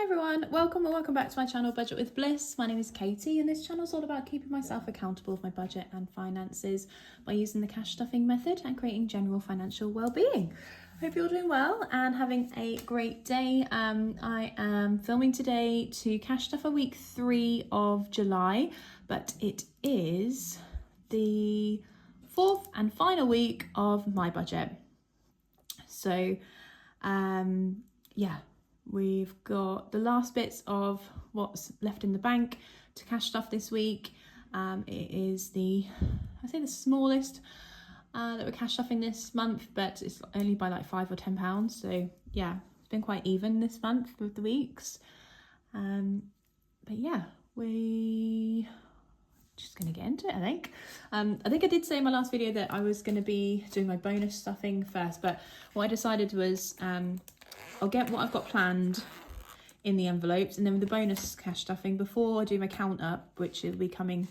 Hi everyone, welcome or welcome back to my channel Budget with Bliss. My name is Katie and this channel is all about keeping myself accountable with my budget and finances by using the cash stuffing method and creating general financial well-being. Hope you're doing well and having a great day. I am filming today to cash stuff for week 3 of July, but it is the 4th and final week of my budget. So yeah, we've got the last bits of what's left in the bank to cash stuff this week. It is the smallest that we're cash stuffing this month, but it's only by like £5 or £10. So yeah, it's been quite even this month with the weeks. But yeah, we just gonna get into it, I think. I think I did say in my last video that I was gonna be doing my bonus stuffing first, but what I decided was I'll get what I've got planned in the envelopes, and then with the bonus cash stuffing, before I do my count up, which will be coming,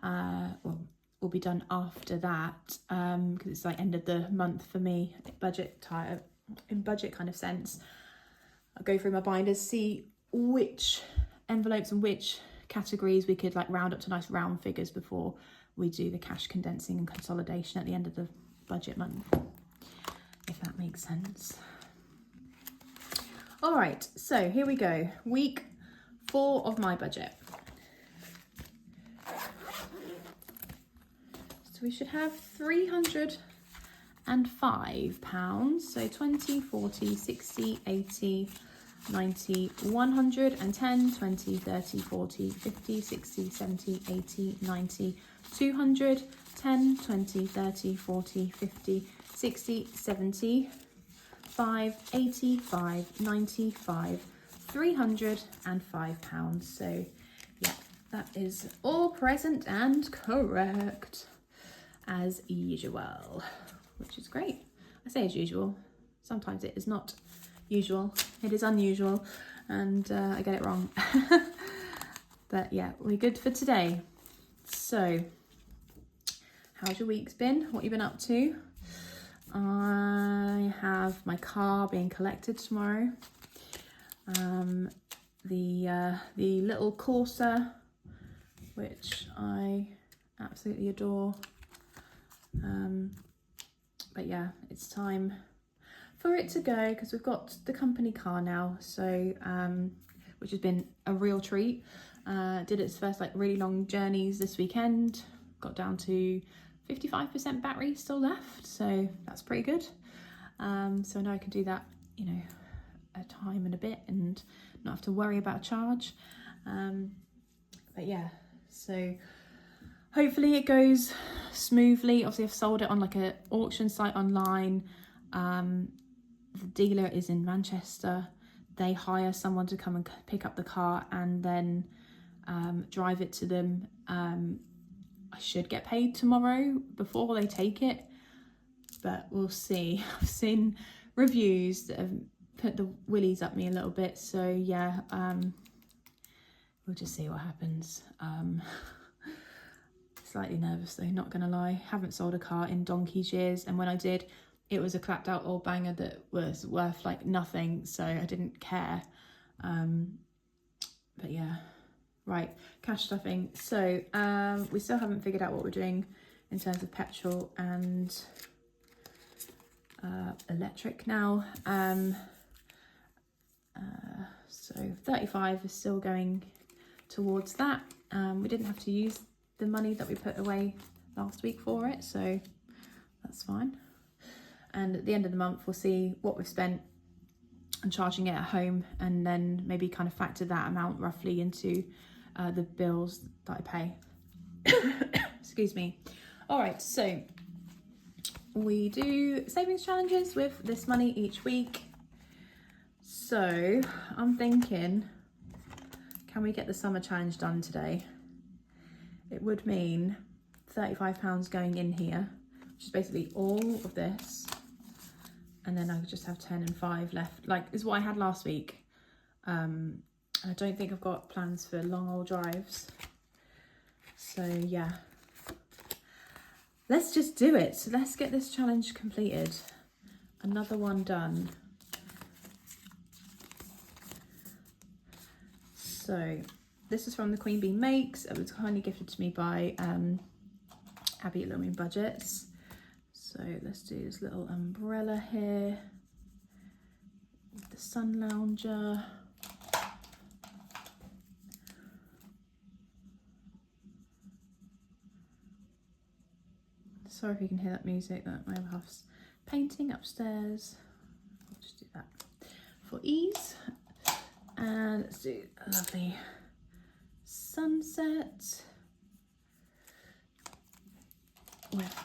will be done after that, because it's like end of the month for me, in budget kind of sense. I'll go through my binders, see which envelopes and which categories we could like round up to nice round figures before we do the cash condensing and consolidation at the end of the budget month, if that makes sense. All right, so here we go. Week 4 of my budget. So we should have £305. So 20, 40, 60, 80, 90, 110, 20, 30, 40, 50, 60, 70, 80, 90, 200, 10, 20, 30, 40, 50, 60, 70, 85, 95, £305. So yeah, that is all present and correct as usual, which is great. I say as usual, sometimes it is not usual, it is unusual, and I get it wrong. But yeah, we're good for today. So how's your week's been? What have you been up to? I have my car being collected tomorrow. The little Corsa, which I absolutely adore. But yeah, it's time for it to go because we've got the company car now. So which has been a real treat. Did its first like really long journeys this weekend. Got down to 55% battery still left, so that's pretty good. So I know I can do that, you know, a time and a bit and not have to worry about a charge. But yeah, so hopefully it goes smoothly. Obviously I've sold it on like an auction site online. The dealer is in Manchester. They hire someone to come and pick up the car and then drive it to them. I should get paid tomorrow before they take it, but we'll see. I've seen reviews that have put the willies up me a little bit, so yeah, we'll just see what happens. Slightly nervous though, not gonna lie. Haven't sold a car in donkey's years, and when I did, it was a clapped out old banger that was worth like nothing, so I didn't care. But yeah. Right, cash stuffing. So we still haven't figured out what we're doing in terms of petrol and electric now. So 35 is still going towards that. We didn't have to use the money that we put away last week for it, so that's fine. And at the end of the month, we'll see what we've spent and charging it at home, and then maybe kind of factor that amount roughly into the bills that I pay. Excuse me. All right, so we do savings challenges with this money each week. So I'm thinking, can we get the summer challenge done today? It would mean £35 going in here, which is basically all of this. And then I could just have 10 and 5 left, like is what I had last week. I don't think I've got plans for long old drives. So yeah, let's just do it. So let's get this challenge completed. Another one done. So this is from the Queen Bee Makes. It was kindly gifted to me by Abby at Little Moon Budgets. So let's do this little umbrella here, the sun lounger. Sorry if you can hear that music, that my other half's painting upstairs. I'll just do that for ease. And let's do a lovely sunset with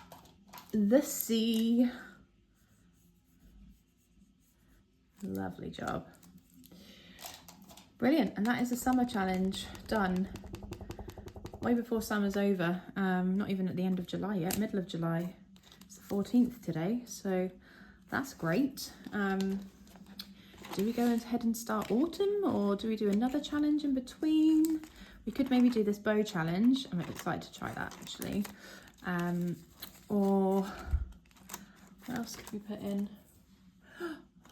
the sea. Lovely job. Brilliant. And that is the summer challenge done. Way before summer's over. Not even at the end of July yet, middle of July. It's the 14th today, so that's great. Do we go ahead and start autumn, or do we do another challenge in between? We could maybe do this bow challenge. I'm excited to try that actually. Or what else could we put in?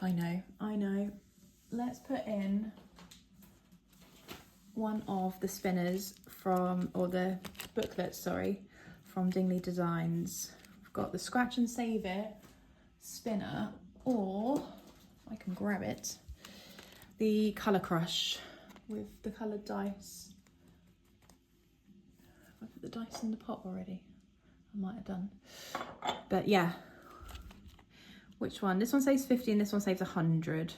I know. Let's put in one of the spinners from, or the booklets, sorry, from Dingley Designs. We've got the Scratch and Save It spinner, or I can grab it, the Colour Crush with the coloured dice. Have I put the dice in the pot already? I might have done. But yeah, which one? This one saves 50 and this one saves 100.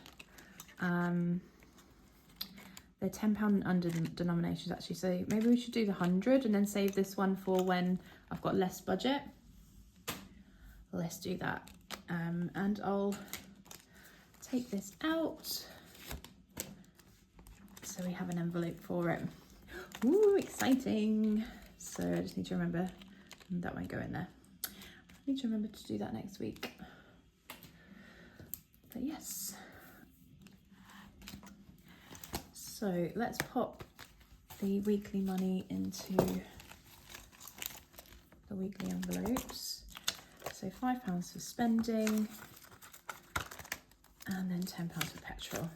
They're £10 under denominations actually, so maybe we should do the 100 and then save this one for when I've got less budget. Let's do that. And I'll take this out so we have an envelope for it. Ooh, exciting. So I just need to remember that won't go in there. I need to remember to do that next week. But yes. So let's pop the weekly money into the weekly envelopes. So £5 for spending and then £10 for petrol.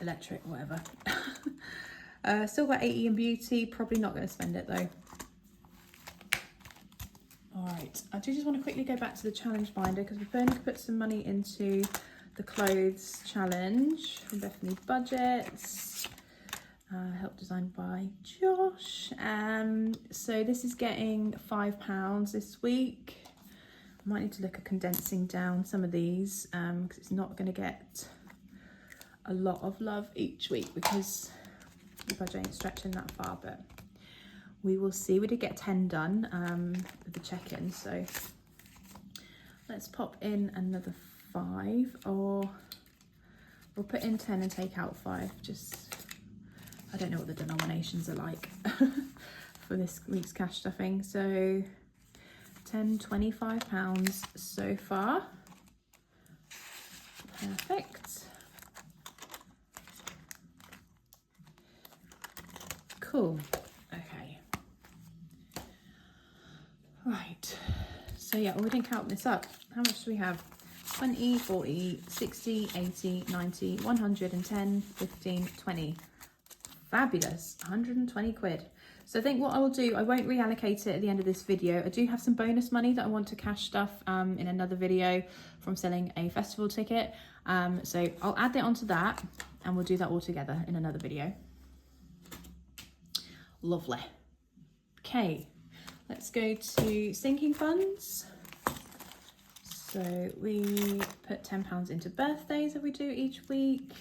Electric, whatever. Still got 80 in beauty, probably not going to spend it though. Alright, I do just want to quickly go back to the challenge binder because we've only put some money into the clothes challenge from Bethany Budgets, help designed by Josh. So this is getting £5 this week. I might need to look at condensing down some of these because it's not going to get a lot of love each week because the budget ain't stretching that far, but we will see. We did get 10 done with the check-in, so let's pop in another 5, or we'll put in 10 and take out 5. Just, I don't know what the denominations are like for this week's cash stuffing. So 10, £25 so far. Perfect. Cool. Okay. Right. So yeah, we didn't count this up. How much do we have? 20, 40, 60, 80, 90, 110, 15, 20. Fabulous, 120 quid. So I think what I will do, I won't reallocate it at the end of this video. I do have some bonus money that I want to cash stuff in another video from selling a festival ticket. So I'll add that onto that and we'll do that all together in another video. Lovely. Okay, let's go to sinking funds. So we put £10 into birthdays that we do each week.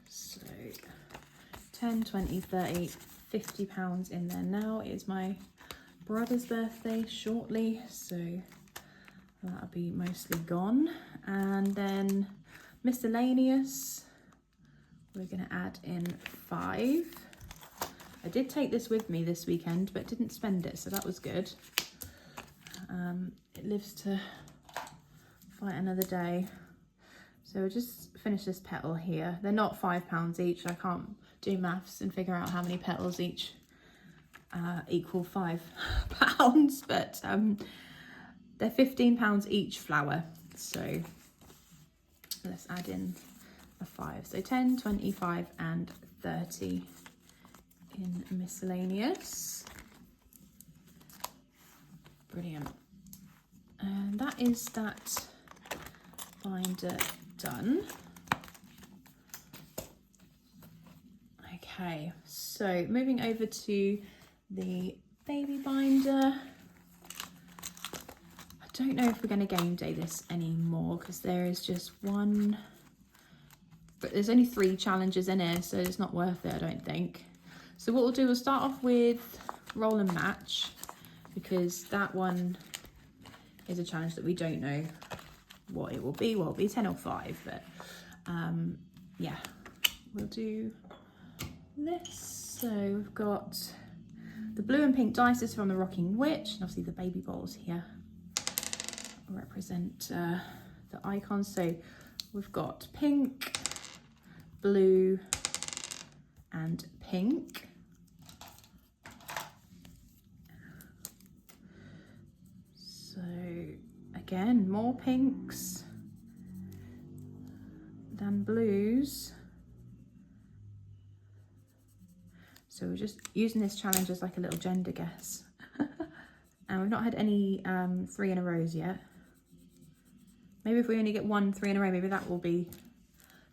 So 10, 20, 30, £50 in there now. It is my brother's birthday shortly, so that'll be mostly gone. And then miscellaneous, we're going to add in 5. I did take this with me this weekend, but didn't spend it, so that was good. It lives to fight another day. So we'll just finish this petal here. They're not £5 each. I can't do maths and figure out how many petals each equal £5, but they're £15 each flower. So let's add in a 5. So 10, 25 and 30 in miscellaneous. Brilliant. And that is that binder done. Okay, so moving over to the baby binder. I don't know if we're going to game day this anymore because there is just one, but there's only 3 challenges in here, so it's not worth it, I don't think. So what we'll do, we'll start off with roll and match, because that one is a challenge that we don't know what it will be. Well, it'll be 10 or 5, but yeah, we'll do this. So we've got the blue and pink dice is from the Rocking Witch, and obviously the baby balls here represent the icons. So we've got pink, blue and pink. So again, more pinks than blues. So we're just using this challenge as like a little gender guess. And we've not had any 3 in a row yet. Maybe if we only get 1 3 in a row, maybe that will be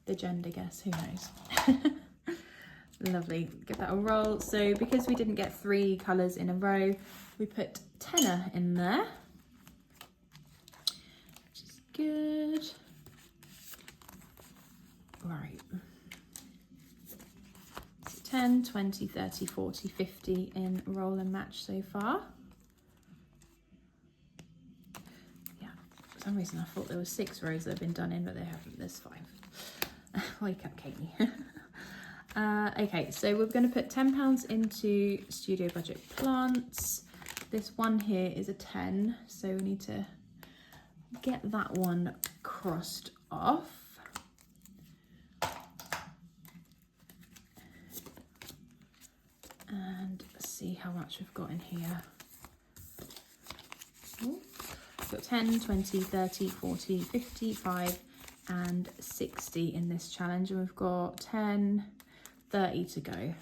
the gender guess, who knows. Lovely, give that a roll. So because we didn't get 3 colours in a row, we put tenner in there, which is good. Right. 10, 20, 30, 40, 50 in roll and match so far. Yeah, for some reason I thought there were 6 rows that have been done in, but they haven't. There's 5. Wake up, Katie. Okay, so we're going to put £10 into Studio Budget plants. This one here is a 10, so we need to get that one crossed off. And see how much we've got in here. Ooh. We've got 10, 20, 30, 40, 55 and 60 in this challenge, and we've got 10, 30 to go.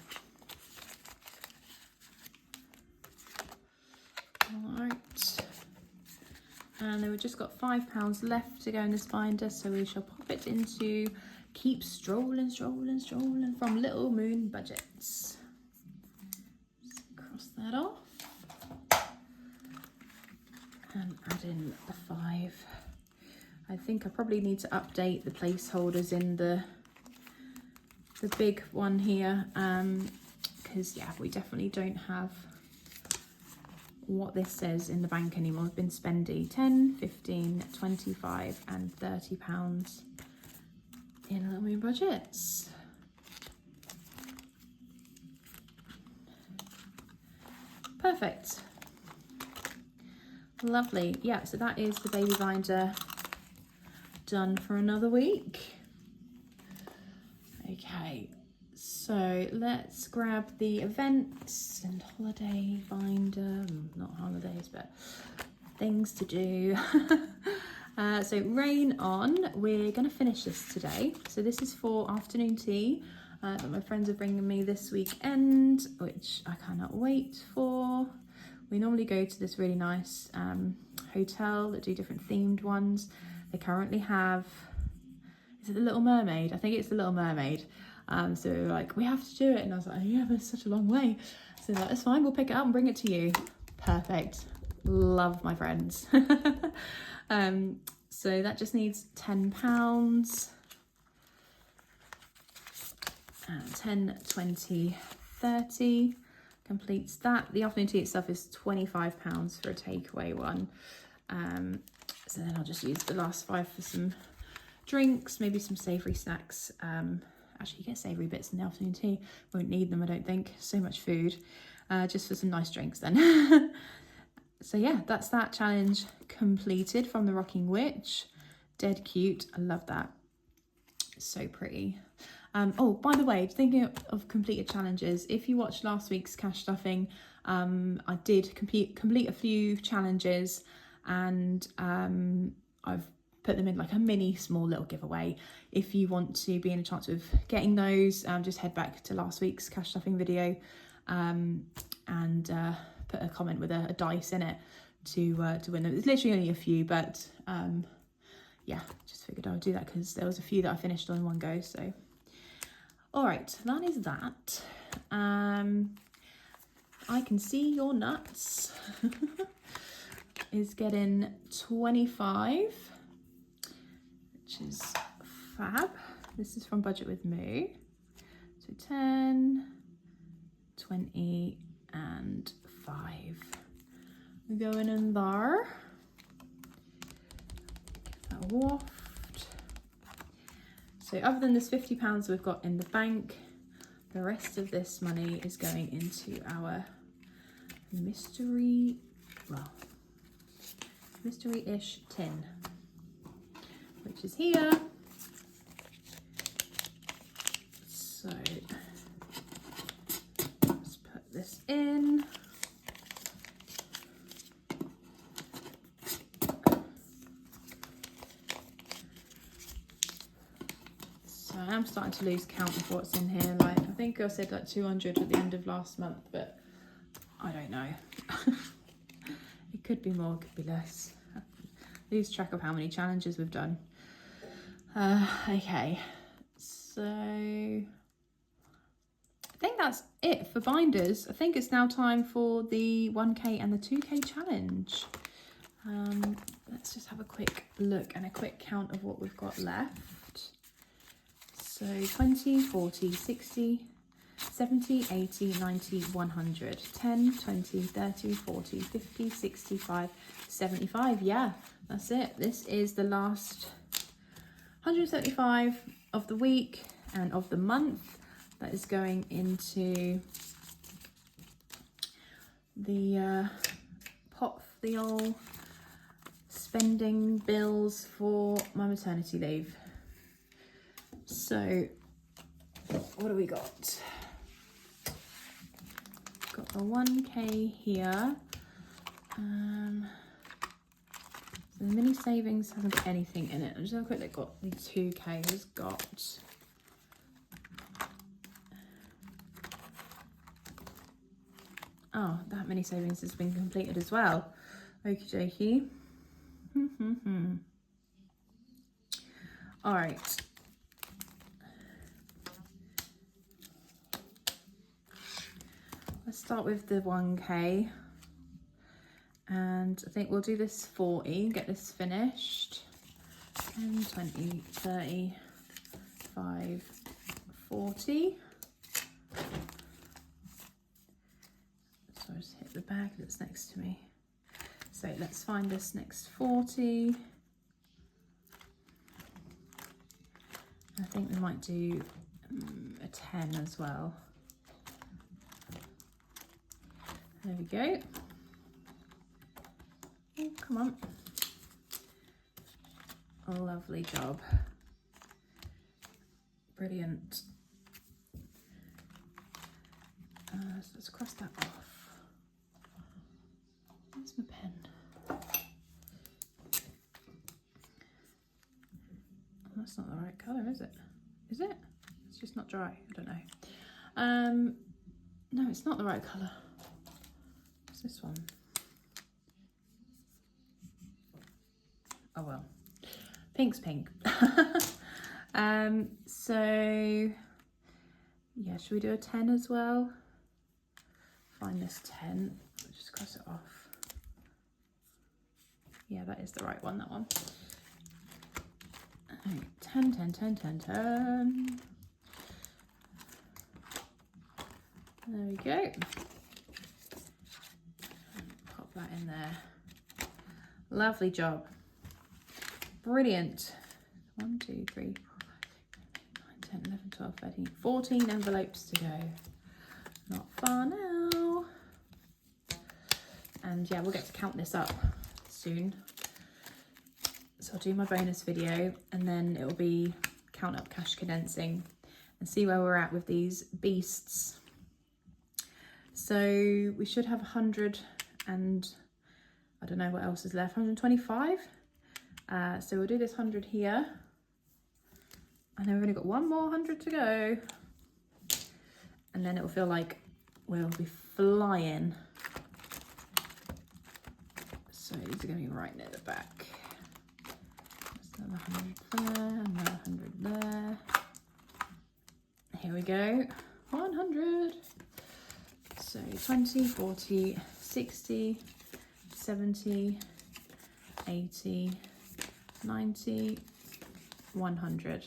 All right. And then we've just got £5 left to go in this binder, so we shall pop it into Keep Strolling, Strolling, Strolling from Little Moon Budgets. That off and add in the 5. I think I probably need to update the placeholders in the big one here, because yeah, we definitely don't have what this says in the bank anymore. We've been spendy 10, 15, 25 and £30 in Little Moon Budgets. Perfect. Lovely. Yeah, so that is the baby binder done for another week. Okay, so let's grab the events and holiday binder. Not holidays, but things to do. So Rain On, we're going to finish this today. So this is for afternoon tea. That my friends are bringing me this weekend, which I cannot wait for. We normally go to this really nice hotel that do different themed ones. They currently have, is it the Little Mermaid? I think it's the Little Mermaid. So we were like, we have to do it. And I was like, yeah, but it's such a long way. So like, that's fine, we'll pick it up and bring it to you. Perfect. Love my friends. So that just needs £10. 10, 20, 30 completes that. The afternoon tea itself is £25 for a takeaway one. So then I'll just use the last 5 for some drinks, maybe some savoury snacks. Actually, you get savoury bits in the afternoon tea. Won't need them, I don't think. So much food. Just for some nice drinks then. So yeah, that's that challenge completed from the Rocking Witch. Dead cute. I love that. So pretty. Oh, by the way, thinking of completed challenges, if you watched last week's cash stuffing, I did complete a few challenges, and I've put them in like a mini small little giveaway. If you want to be in a chance of getting those, just head back to last week's cash stuffing video and put a comment with a dice in it to win them. It's literally only a few, but yeah, just figured I would do that because there was a few that I finished on one go. So all right, that is that. I can see your nuts is getting 25, which is fab. This is from Budget with Moo. So 10, 20 and 5. We're going in there. Give that a waft. So other than this £50 we've got in the bank, the rest of this money is going into our mystery-ish tin, which is here. So let's put this in. So I'm starting to lose count of what's in here. Like, I think I said like 200 at the end of last month, but I don't know. It could be more, it could be less. I lose track of how many challenges we've done. Okay, so I think that's it for binders. I think it's now time for the 1K and the 2K challenge. Let's just have a quick look and a quick count of what we've got left. So 20, 40, 60, 70, 80, 90, 100, 10, 20, 30, 40, 50, 65, 75. Yeah, that's it. This is the last 175 of the week and of the month. That is going into the pot for the old spending bills for my maternity leave. So what do we got? Got the 1K here. So the mini savings hasn't got anything in it. I'm just have a quick look. Got the 2K has got that mini savings has been completed as well. Okie dokie. All right. Let's start with the 1K. And I think we'll do this 40, get this finished. 10, 20, 30, 5, 40. So I just hit the bag that's next to me. So let's find this next 40. I think we might do a 10 as well. There we go. Oh, come on. A lovely job. Brilliant. So let's cross that off. Where's my pen? That's not the right colour, is it? Is it? It's just not dry. I don't know. No, it's not the right colour. What's this one? Oh well. Pink's pink. So yeah, should we do a 10 as well? Find this 10. Just cross it off. Yeah, that is the right one, that one. 10, 10, 10, 10, 10. There we go. Pop that in there. Lovely job. Brilliant. 1, 2, 3, 4, 5, 6, 7, 8, 9, 10, 11, 12, 13, 14 envelopes to go. Not far now. And yeah, we'll get to count this up soon. So I'll do my bonus video and then it'll be count up cash condensing and see where we're at with these beasts. So we should have 100 and I don't know what else is left, 125 So we'll do this 100 here. And then we've only got one more 100 to go. And then it will feel like we'll be flying. So these are going to be right near the back. Just another 100 there, another 100 there. Here we go, 100. So 20, 40, 60, 70, 80, 90, 100.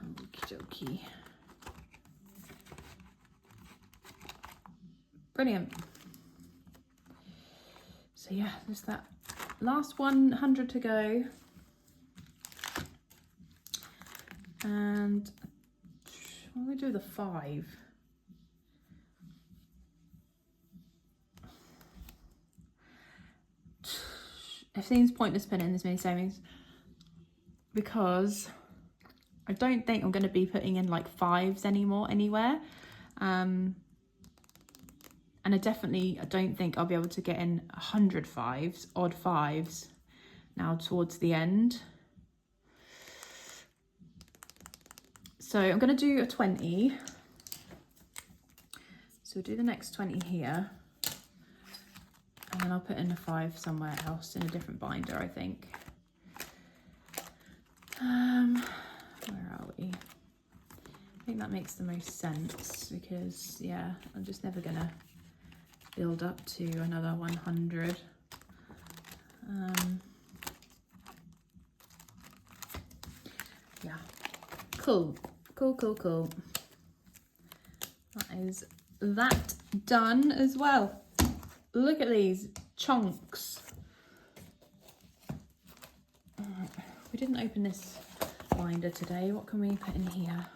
Okie dokie. Brilliant. So yeah, just that last 100 to go. And why don't we do the 5? It seems pointless putting in this many savings because I don't think I'm going to be putting in like 5s anymore anywhere. And I don't think I'll be able to get in 100 5s, odd 5s now towards the end. So I'm going to do a 20. So we'll do the next 20 here. And then I'll put in a 5 somewhere else in a different binder, I think. Where are we? I think that makes the most sense because, yeah, I'm just never going to build up to another 100. Yeah, cool. That is that done as well. Look at these chunks. We didn't open this binder today. What can we put in here?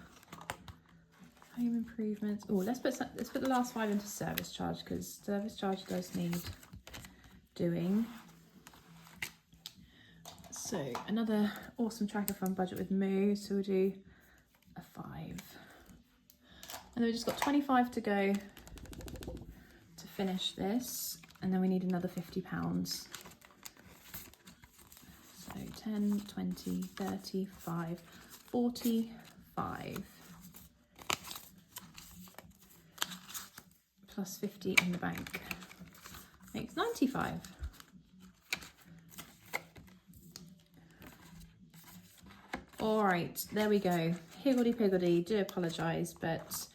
Home improvements. Oh, let's put the last 5 into service charge because service charge does need doing. So another awesome tracker from Budget with Moo. So we'll do a 5. And then we've just got 25 to go to finish this. And then we need another £50. So 10, 20, 30, 5, 45. Plus 50 in the bank. Makes 95. All right, there we go. Higgledy piggledy, do apologise, but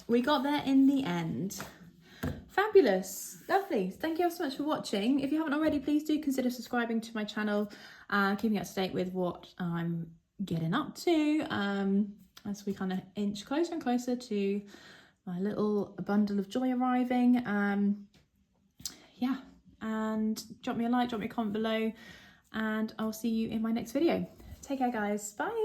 we got there in the end. Fabulous, lovely. Thank you so much for watching. If you haven't already, please do consider subscribing to my channel, keeping up to date with what I'm getting up to as we kind of inch closer and closer to my little bundle of joy arriving. Yeah, and drop me a like, drop me a comment below, and I'll see you in my next video. Take care, guys. Bye.